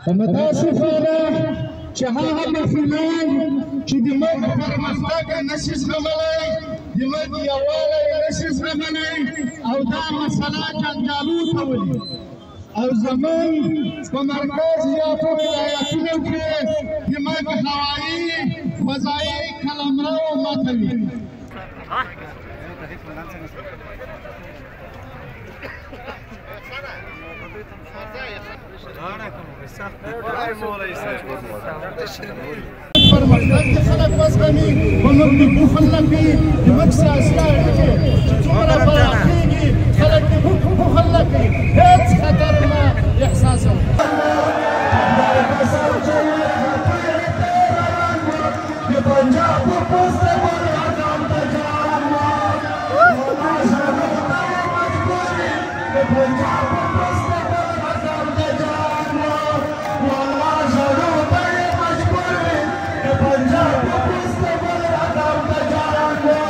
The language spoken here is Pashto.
متاسفانه چې هغه محفلان چې د مرګ پرمختګ نشي زغملی د مرګ یووالی نشي زغملی او دا مسله جنجالو ته ولي او زموږ په مرکز یا په ولایتونو کې د مرګ هوایي فضایي قلمرو ماتوي. پرمختګ د خلک وزغمي په موږ د بخل نه کوي د موږ سیاسي اړیکې چې څومره پراخېږي خلک د بخل نه کوي هېڅ